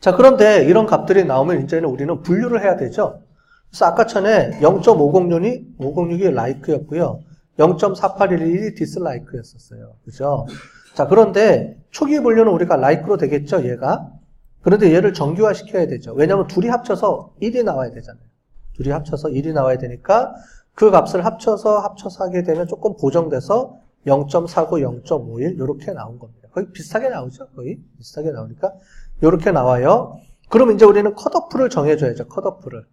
자, 그런데 이런 값들이 나오면 이제는 우리는 분류를 해야 되죠. 그래서 아까 전에 0.506이 like였고요. 0.4811이 dislike였었어요. 그죠? 자, 그런데 초기 분류는 우리가 like로 되겠죠, 얘가. 그런데 얘를 정규화 시켜야 되죠. 왜냐하면 둘이 합쳐서 1이 나와야 되잖아요. 둘이 합쳐서 1이 나와야 되니까 그 값을 합쳐서 하게 되면 조금 보정돼서 0.49, 0.51 이렇게 나온 겁니다. 거의 비슷하게 나오죠. 거의 비슷하게 나오니까 이렇게 나와요. 그럼 이제 우리는 컷오프를 정해줘야죠. 컷오프를.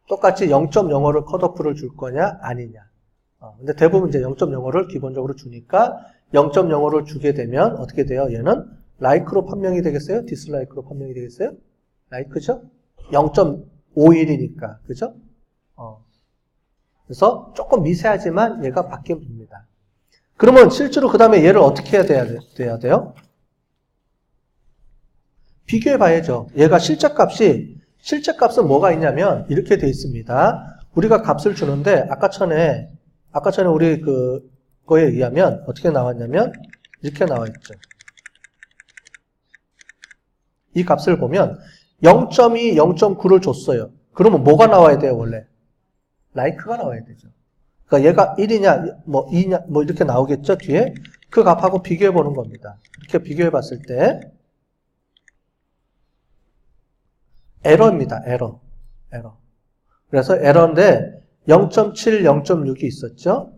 똑같이 0.05를 컷오프를 줄 거냐 아니냐. 근데 대부분 이제 0.05를 기본적으로 주니까 0.05를 주게 되면 어떻게 돼요? 얘는 like로 판명이 되겠어요? dislike로 판명이 되겠어요? like죠? 0.51이니까 그죠? 그래서 조금 미세하지만 얘가 바뀌면 됩니다. 그러면 실제로 그 다음에 얘를 어떻게 해야 돼요? 비교해 봐야죠. 얘가 실제값은 뭐가 있냐면 이렇게 돼 있습니다. 우리가 값을 주는데 아까 전에 우리 그거에 의하면 어떻게 나왔냐면 이렇게 나와 있죠. 이 값을 보면 0.2, 0.9를 줬어요. 그러면 뭐가 나와야 돼요, 원래? like가 나와야 되죠. 그러니까 얘가 1이냐, 뭐 2냐, 뭐 이렇게 나오겠죠, 뒤에? 그 값하고 비교해 보는 겁니다. 이렇게 비교해 봤을 때 에러입니다. 에러. 그래서 에러인데 0.7, 0.6이 있었죠.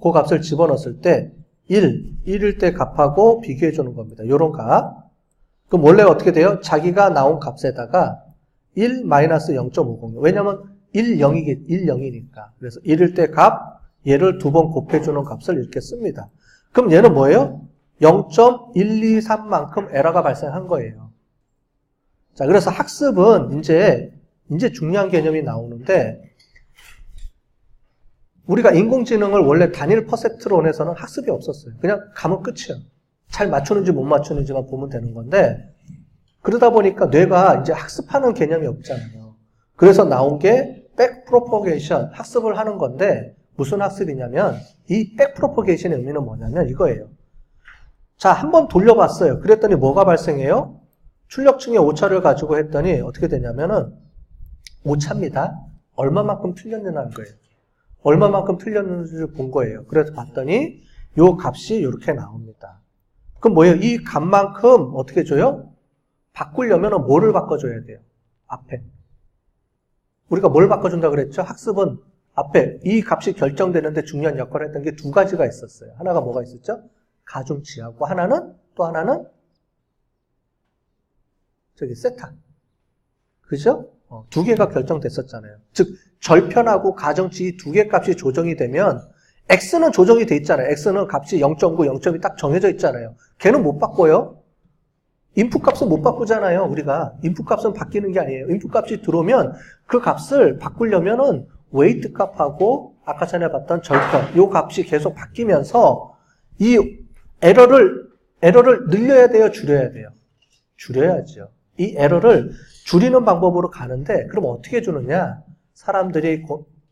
그 값을 집어넣었을 때 1일 때 값하고 비교해 주는 겁니다. 요런 값. 그럼 원래 어떻게 돼요? 자기가 나온 값에다가 1-0.50. 왜냐면 1,0이니까. 그래서 1일 때 값, 얘를 2번 곱해주는 값을 이렇게 씁니다. 그럼 얘는 뭐예요? 0.123만큼 에러가 발생한 거예요. 자, 그래서 학습은 이제 중요한 개념이 나오는데, 우리가 인공지능을 원래 단일 퍼센트론에서는 학습이 없었어요. 그냥 가면 끝이에요. 잘 맞추는지 못 맞추는지만 보면 되는 건데, 그러다 보니까 뇌가 이제 학습하는 개념이 없잖아요. 그래서 나온 게 백프로포게이션, 학습을 하는 건데, 무슨 학습이냐면, 이 백프로포게이션의 의미는 뭐냐면 이거예요. 자, 한번 돌려봤어요. 그랬더니 뭐가 발생해요? 출력층의 오차를 가지고 했더니 어떻게 되냐면은 오차입니다. 얼마만큼 틀렸느냐는 거예요. 얼마만큼 틀렸는지를 본 거예요. 그래서 봤더니 요 값이 이렇게 나옵니다. 그럼 뭐예요? 이 값만큼 어떻게 줘요? 바꾸려면 뭐를 바꿔줘야 돼요? 앞에. 우리가 뭘 바꿔준다 그랬죠? 학습은 앞에 이 값이 결정되는데 중요한 역할을 했던 게 두 가지가 있었어요. 하나가 뭐가 있었죠? 가중치하고 또 하나는 저기 세타. 그죠? 두 개가 결정됐었잖아요. 즉 절편하고 가중치 이 두 개 값이 조정이 되면 x는 조정이 돼 있잖아요. x는 값이 0.9, 0.2 딱 정해져 있잖아요. 걔는 못 바꿔요. 인풋 값은 못 바꾸잖아요. 우리가 인풋 값은 바뀌는 게 아니에요. 인풋 값이 들어오면 그 값을 바꾸려면은 웨이트 값하고 아까 전에 봤던 절편 요 값이 계속 바뀌면서 이 에러를 늘려야 돼요, 줄여야 돼요? 줄여야죠. 이 에러를 줄이는 방법으로 가는데 그럼 어떻게 주느냐? 사람들이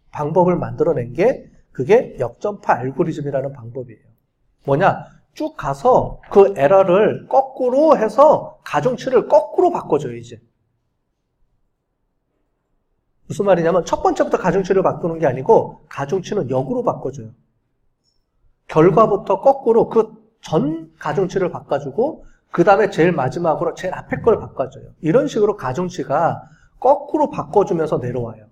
방법을 만들어낸 게 그게 역전파 알고리즘이라는 방법이에요. 뭐냐? 쭉 가서 그 에러를 거꾸로 해서 가중치를 거꾸로 바꿔줘요, 이제. 무슨 말이냐면 첫 번째부터 가중치를 바꾸는 게 아니고 가중치는 역으로 바꿔줘요. 결과부터 거꾸로 그 전 가중치를 바꿔주고 그 다음에 제일 마지막으로 제일 앞에 걸 바꿔줘요. 이런 식으로 가중치가 거꾸로 바꿔주면서 내려와요.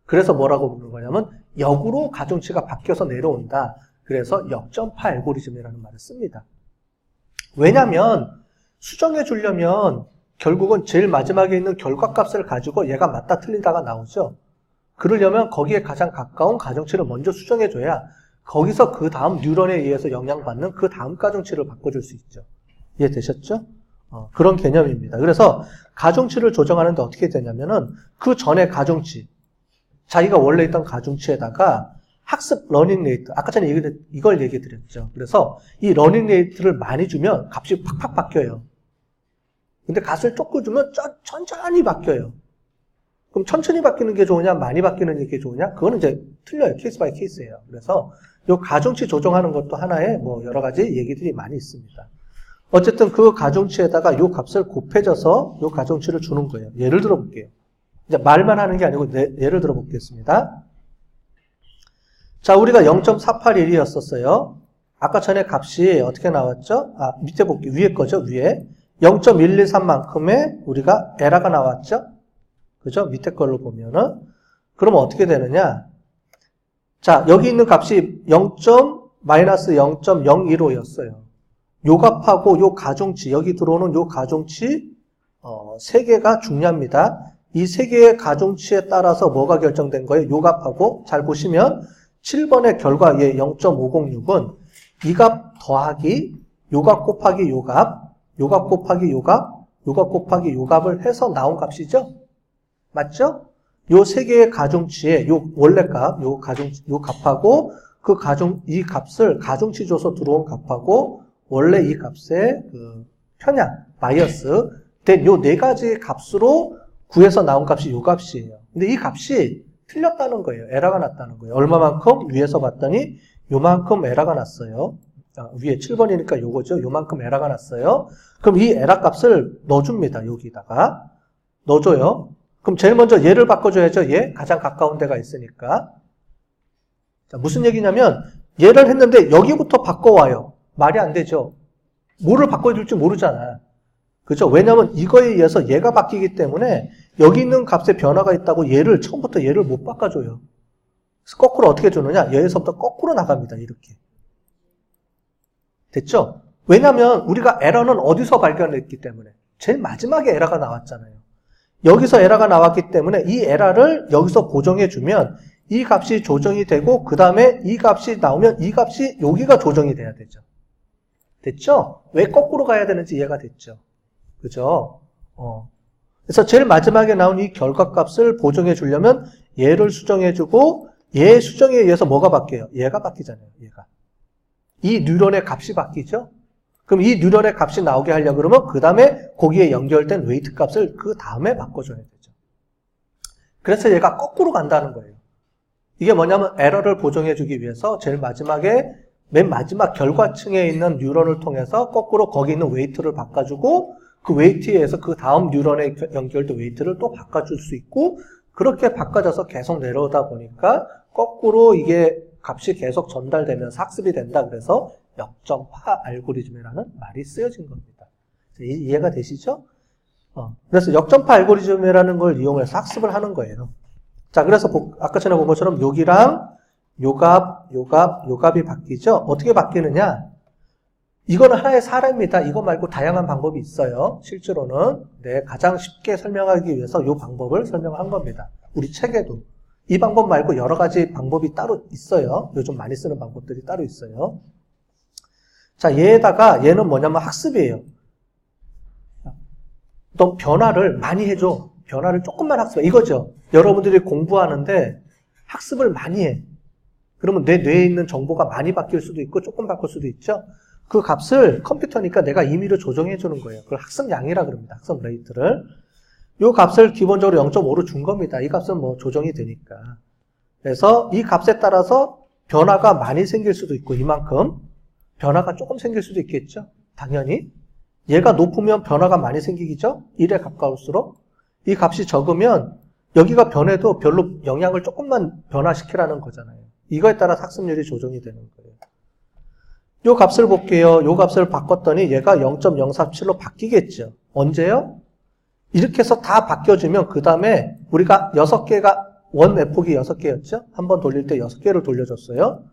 그래서 뭐라고 부르는 거냐면 역으로 가중치가 바뀌어서 내려온다. 그래서 역전파 알고리즘이라는 말을 씁니다. 왜냐면 수정해 주려면 결국은 제일 마지막에 있는 결과값을 가지고 얘가 맞다 틀리다가 나오죠. 그러려면 거기에 가장 가까운 가중치를 먼저 수정해 줘야 거기서 그 다음 뉴런에 의해서 영향받는 그 다음 가중치를 바꿔줄 수 있죠. 이해되셨죠? 그런 개념입니다. 그래서 가중치를 조정하는데 어떻게 되냐면은 그 전에 가중치, 자기가 원래 있던 가중치에다가 학습 러닝 레이트, 아까 전에 이걸 얘기 드렸죠. 그래서 이 러닝 레이트를 많이 주면 값이 팍팍 바뀌어요. 근데 값을 조금 주면 천천히 바뀌어요. 그럼 천천히 바뀌는 게 좋으냐, 많이 바뀌는 게 좋으냐? 그거는 이제 틀려요. 케이스 바이 케이스예요. 그래서 이 가중치 조정하는 것도 하나의 뭐 여러 가지 얘기들이 많이 있습니다. 어쨌든 그 가중치에다가 이 값을 곱해져서 이 가중치를 주는 거예요. 예를 들어 볼게요. 이제 말만 하는 게 아니고 예를 들어 보겠습니다. 자, 우리가 0.481이었었어요. 아까 전에 값이 어떻게 나왔죠? 밑에 볼게요. 위에 거죠, 위에. 0.123만큼의 우리가 에러가 나왔죠? 그죠? 밑에 걸로 보면은. 그러면 어떻게 되느냐? 자, 여기 있는 값이 -0.015였어요. 요 값하고 요 가중치, 여기 들어오는 요 가중치, 3개가 중요합니다. 이 3개의 가중치에 따라서 뭐가 결정된 거예요? 요 값하고, 잘 보시면, 7번의 결과에 0.506은 이 값 더하기, 요 값 곱하기 요 값, 요 값 곱하기 요 값, 요 값 곱하기 요 값을 해서 나온 값이죠? 맞죠? 요 3개의 가중치에 요 원래 값, 요 값하고 이 값을 가중치 줘서 들어온 값하고 원래 이 값의 그 편향, 바이어스 된 요 4가지 값으로 구해서 나온 값이 요 값이에요. 근데 이 값이 틀렸다는 거예요. 에러가 났다는 거예요. 얼마만큼? 위에서 봤더니 요만큼 에러가 났어요. 위에 7번이니까 요거죠. 요만큼 에러가 났어요. 그럼 이 에러 값을 넣어줍니다. 여기다가. 넣어줘요. 그럼 제일 먼저 얘를 바꿔줘야죠. 얘. 가장 가까운 데가 있으니까. 자, 무슨 얘기냐면 얘를 했는데 여기부터 바꿔와요. 말이 안 되죠. 뭐를 바꿔줄지 모르잖아. 그죠? 왜냐면 이거에 의해서 얘가 바뀌기 때문에 여기 있는 값에 변화가 있다고 처음부터 얘를 못 바꿔줘요. 그래서 거꾸로 어떻게 주느냐? 얘에서부터 거꾸로 나갑니다. 이렇게. 됐죠? 왜냐면 우리가 에러는 어디서 발견했기 때문에 제일 마지막에 에러가 나왔잖아요. 여기서 에러가 나왔기 때문에 이 에러를 여기서 보정해주면 이 값이 조정이 되고 그 다음에 이 값이 나오면 이 값이 여기가 조정이 돼야 되죠. 됐죠? 왜 거꾸로 가야 되는지 이해가 됐죠? 그죠? 그래서 제일 마지막에 나온 이 결과값을 보정해 주려면 얘를 수정해 주고 얘 수정에 의해서 뭐가 바뀌어요? 얘가 바뀌잖아요. 얘가. 이 뉴런의 값이 바뀌죠? 그럼 이 뉴런의 값이 나오게 하려고 그러면 그 다음에 거기에 연결된 웨이트 값을 그 다음에 바꿔줘야 되죠. 그래서 얘가 거꾸로 간다는 거예요. 이게 뭐냐면 에러를 보정해 주기 위해서 제일 마지막에 맨 마지막 결과층에 있는 뉴런을 통해서 거꾸로 거기 있는 웨이트를 바꿔주고 그 웨이트에 의해서 그 다음 뉴런에 연결된 웨이트를 또 바꿔줄 수 있고 그렇게 바꿔져서 계속 내려오다 보니까 거꾸로 이게 값이 계속 전달되면서 학습이 된다. 그래서 역전파 알고리즘이라는 말이 쓰여진 겁니다. 이해가 되시죠? 그래서 역전파 알고리즘이라는 걸 이용해서 학습을 하는 거예요. 자, 그래서 아까 전에 본 것처럼 여기랑 요 값이 바뀌죠? 어떻게 바뀌느냐? 이거는 하나의 사례입니다. 이거 말고 다양한 방법이 있어요. 실제로는. 네, 가장 쉽게 설명하기 위해서 이 방법을 설명한 겁니다. 우리 책에도. 이 방법 말고 여러 가지 방법이 따로 있어요. 요즘 많이 쓰는 방법들이 따로 있어요. 자, 얘는 뭐냐면 학습이에요. 너 변화를 많이 해줘. 변화를 조금만 학습해. 이거죠. 여러분들이 공부하는데 학습을 많이 해. 그러면 내 뇌에 있는 정보가 많이 바뀔 수도 있고 조금 바뀔 수도 있죠. 그 값을 컴퓨터니까 내가 임의로 조정해 주는 거예요. 그걸 학습량이라 그럽니다. 학습 레이트를. 이 값을 기본적으로 0.5로 준 겁니다. 이 값은 뭐 조정이 되니까. 그래서 이 값에 따라서 변화가 많이 생길 수도 있고 이만큼 변화가 조금 생길 수도 있겠죠. 당연히. 얘가 높으면 변화가 많이 생기겠죠. 1에 가까울수록. 이 값이 적으면 여기가 변해도 별로 영향을 조금만 변화시키라는 거잖아요. 이거에 따라 학습률이 조정이 되는 거예요. 요 값을 볼게요. 요 값을 바꿨더니 얘가 0.047로 바뀌겠죠. 언제요? 이렇게 해서 다 바뀌어지면 그 다음에 우리가 6개가 원 F폭이 6개였죠? 한 번 돌릴 때 6개를 돌려줬어요.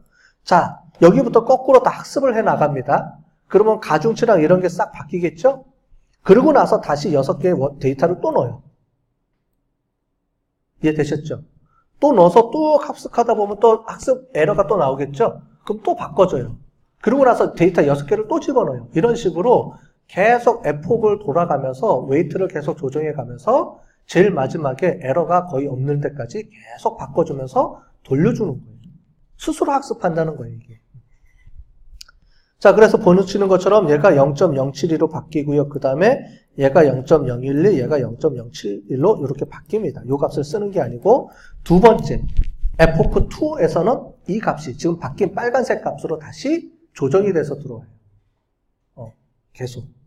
자, 여기부터 거꾸로 다 학습을 해 나갑니다. 그러면 가중치랑 이런 게 싹 바뀌겠죠? 그러고 나서 다시 6개의 데이터를 또 넣어요. 이해되셨죠? 또 넣어서 또 학습하다 보면 또 학습 에러가 또 나오겠죠? 그럼 또 바꿔줘요. 그러고 나서 데이터 6개를 또 집어넣어요. 이런 식으로 계속 F폭을 돌아가면서 웨이트를 계속 조정해 가면서 제일 마지막에 에러가 거의 없는 데까지 계속 바꿔주면서 돌려주는 거예요. 스스로 학습한다는 거예요, 이게. 자, 그래서 보여주는 것처럼 얘가 0.072로 바뀌고요. 그 다음에 얘가 0.012, 얘가 0.071로 이렇게 바뀝니다. 이 값을 쓰는 게 아니고 두 번째 F2에서는 이 값이 지금 바뀐 빨간색 값으로 다시 조정이 돼서 들어와요. 계속.